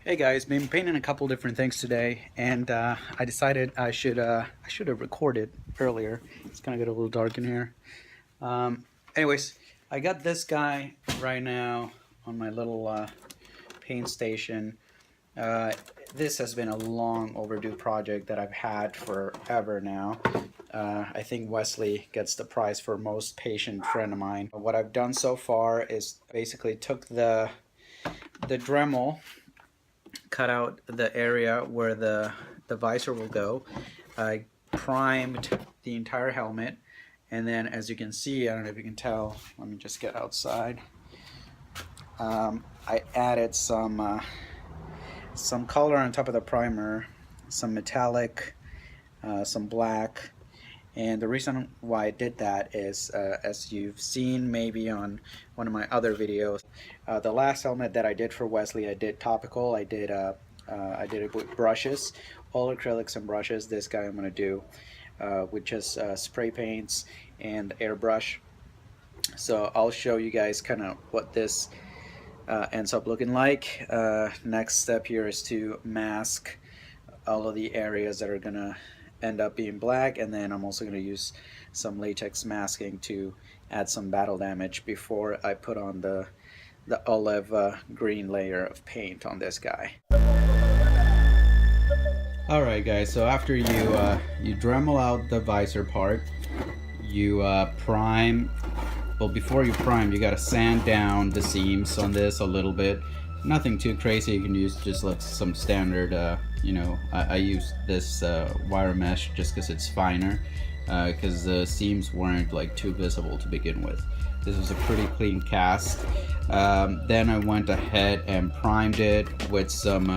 Hey guys, been painting a couple different things today, and I decided I should have recorded earlier. It's gonna get a little dark in here. Um, Anyways, I got this guy right now on my little paint station. Uh, this has been a long overdue project that I've had forever now. I think Wesley gets the prize for most patient friend of mine. What I've done so far is basically took the Dremel, cut out the area where the visor will go. I primed the entire helmet, and then as you can see, I don't know if you can tell, let me just get outside. I added some color on top of the primer, some metallic, some black. And the reason why I did that is, as you've seen maybe on one of my other videos, the last helmet that I did for Wesley, I did topical. I did it with brushes, all acrylics and brushes. This guy I'm going to do with just spray paints and airbrush. So I'll show you guys kind of what this ends up looking like. Next step here is to mask all of the areas that are going to end up being black, and then I'm also going to use some latex masking to add some battle damage before I put on the olive green layer of paint on this guy. Alright guys, so after you Dremel out the visor part, you prime. Well, before you prime, you gotta sand down the seams on this a little bit. Nothing too crazy. You can use just like some standard, I use this wire mesh just because it's finer, because the seams weren't like too visible to begin with. This was a pretty clean cast. Then I went ahead and primed it with some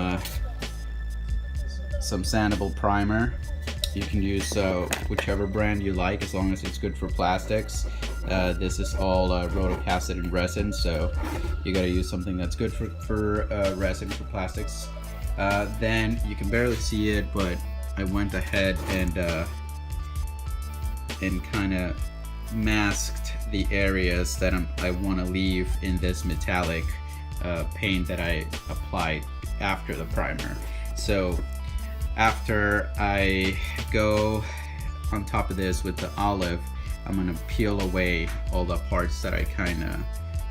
sandable primer. You can use whichever brand you like, as long as it's good for plastics. This is all rotocasted in resin, so you gotta use something that's good for resin, for plastics. Then you can barely see it, but I went ahead and kind of masked the areas that I want to leave in this metallic paint that I applied after the primer. So after I go on top of this with the olive, I'm gonna peel away all the parts that I kind of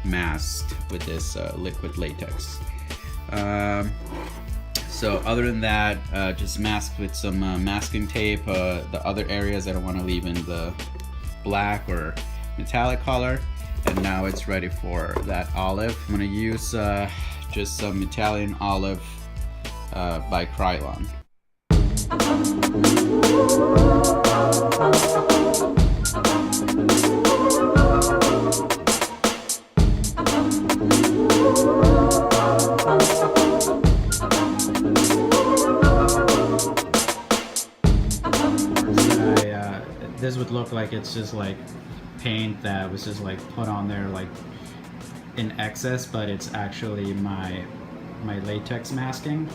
masked with this liquid latex. So other than that, just masked with some masking tape the other areas that I want to leave in the black or metallic color. And now it's ready for that olive. I'm gonna use just some Italian olive by Krylon. This would look like it's just like paint that was just like put on there like in excess, but it's actually my latex masking.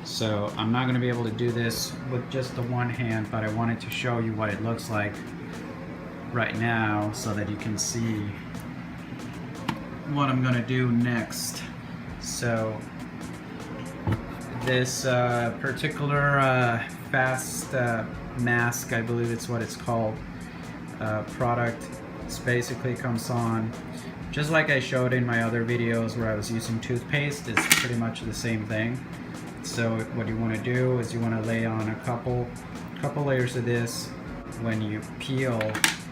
So I'm not going to be able to do this with just the one hand, but I wanted to show you what it looks like right now so that you can see what I'm going to do next. So this particular fast mask, I believe it's what it's called, product, this basically comes on just like I showed in my other videos where I was using toothpaste. It's pretty much the same thing. So what you want to do is you want to lay on a couple layers of this. When you peel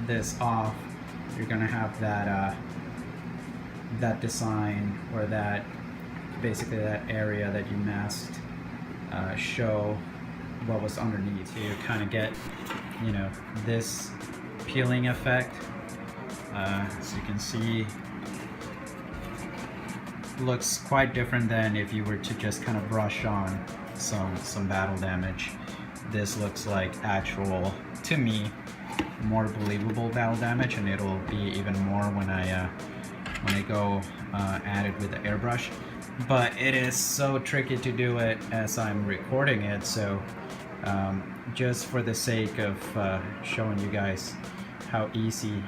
this off, you're gonna have that that design, or that basically that area that you masked show what was underneath. So you kind of get, this peeling effect. As you can see, looks quite different than if you were to just kind of brush on some battle damage. This looks like actual, to me, more believable battle damage, and it'll be even more when I go at it with the airbrush. But it is so tricky to do it as I'm recording it, so just for the sake of showing you guys how easy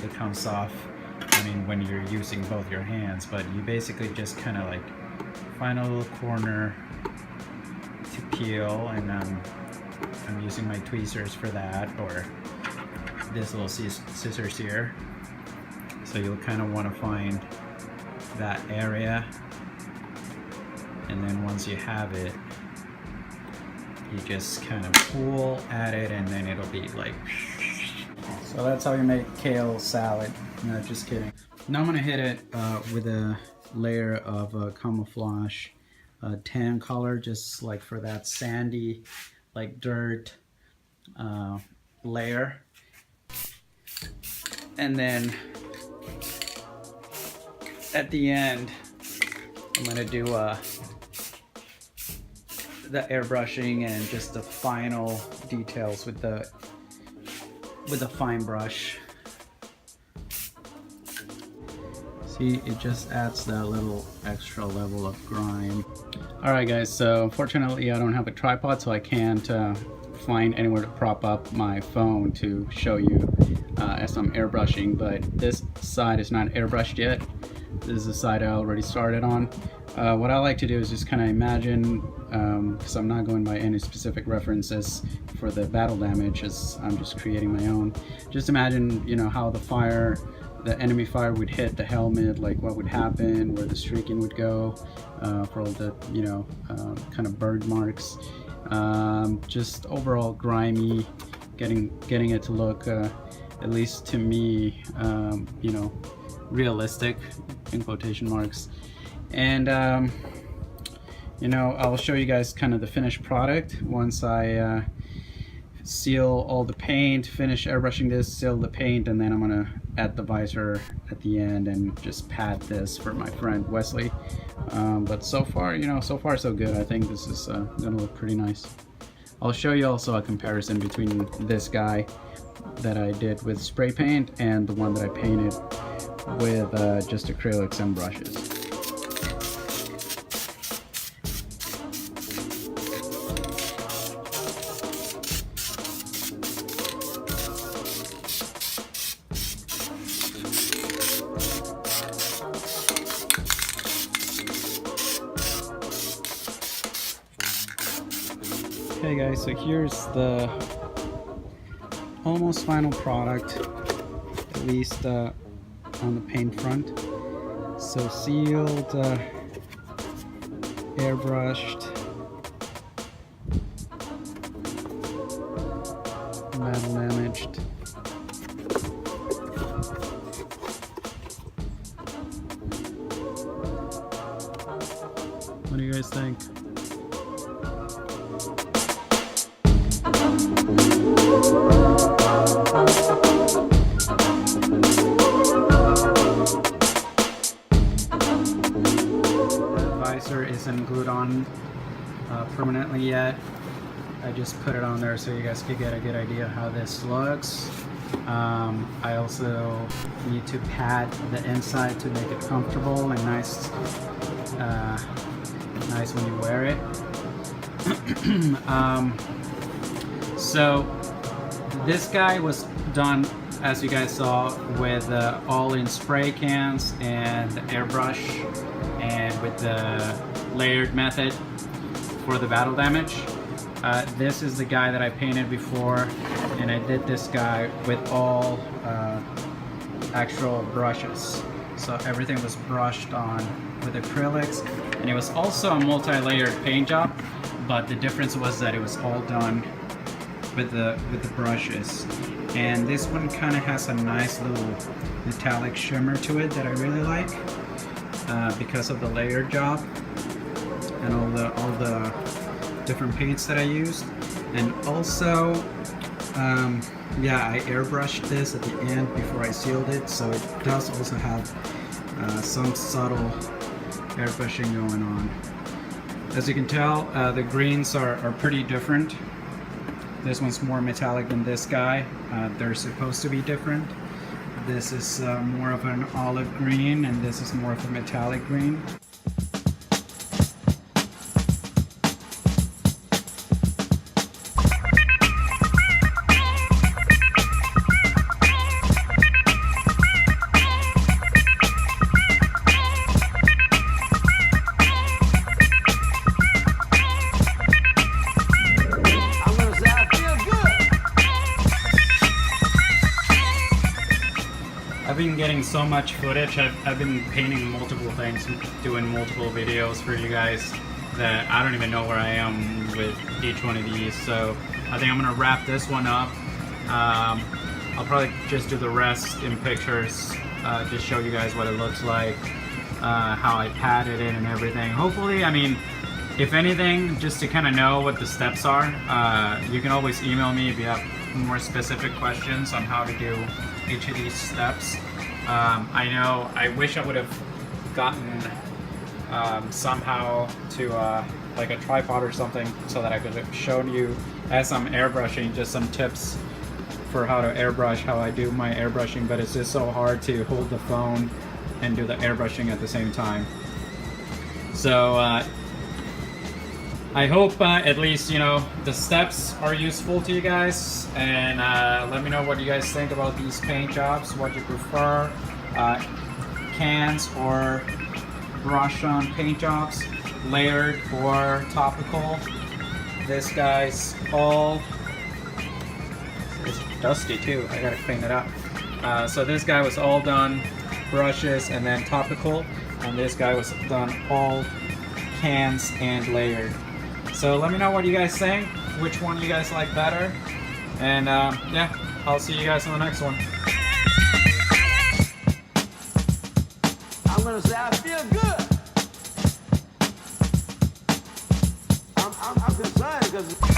it comes off, I mean, when you're using both your hands, but you basically just kind of like final little corner to peel, and I'm using my tweezers for that, or this little scissors here. So you'll kind of want to find that area, and then once you have it, you just kind of pull at it, and then it'll be like. So that's how you make kale salad. No, just kidding. Now I'm gonna hit it with a layer of camouflage tan color, just like for that sandy, like dirt layer. And then at the end, I'm gonna do the airbrushing and just the final details with the fine brush. See, it just adds that little extra level of grime. Alright guys, so unfortunately I don't have a tripod, so I can't find anywhere to prop up my phone to show you as I'm airbrushing, but this side is not airbrushed yet. This is the side I already started on. What I like to do is just kind of imagine, because I'm not going by any specific references for the battle damage, as I'm just creating my own. Just imagine, you know, how the enemy fire would hit the helmet, like what would happen, where the streaking would go, for all the, you know, kind of bird marks. Just overall grimy, getting it to look, at least to me, you know, realistic, in quotation marks. And you know, I'll show you guys kind of the finished product once I seal all the paint, finish airbrushing this, seal the paint, and then I'm gonna add the visor at the end and just pat this for my friend Wesley. But so far, you know, so far so good. I think this is gonna look pretty nice. I'll show you also a comparison between this guy that I did with spray paint and the one that I painted with just acrylics and brushes. Okay guys, so here's the almost final product, at least on the paint front. So sealed, airbrushed, battle damaged. What do you guys think? The visor isn't glued on permanently yet. I just put it on there so you guys could get a good idea how this looks. I also need to pad the inside to make it comfortable and nice when you wear it. So this guy was done, as you guys saw, with all in spray cans and the airbrush, and with the layered method for the battle damage. This is the guy that I painted before, and I did this guy with all actual brushes. So everything was brushed on with acrylics, and it was also a multi-layered paint job, but the difference was that it was all done with the brushes. And this one kind of has a nice little metallic shimmer to it that I really like, because of the layered job and all the different paints that I used. And also, yeah, I airbrushed this at the end before I sealed it, so it does also have some subtle airbrushing going on. As you can tell, the greens are pretty different. This one's more metallic than this guy. They're supposed to be different. This is more of an olive green, and this is more of a metallic green. getting so much footage. I've been painting multiple things, doing multiple videos for you guys, that I don't even know where I am with each one of these. So I think I'm gonna wrap this one up. I'll probably just do the rest in pictures, just show you guys what it looks like, how I padded it and everything. Hopefully, I mean, if anything, just to kind of know what the steps are, you can always email me if you have more specific questions on how to do each of these steps. I know, I wish I would have gotten somehow to like a tripod or something so that I could have shown you as I'm airbrushing just some tips for how to airbrush, how I do my airbrushing, but it's just so hard to hold the phone and do the airbrushing at the same time. So I hope at least, you know, the steps are useful to you guys, and let me know what you guys think about these paint jobs, what you prefer, cans or brush on paint jobs, layered or topical. This guy's all, it's dusty too, I gotta clean it up. So this guy was all done brushes and then topical, and this guy was done all cans and layered. So let me know what you guys think, which one you guys like better, and yeah, I'll see you guys on the next one. I'm gonna say I feel good. I'm concerned because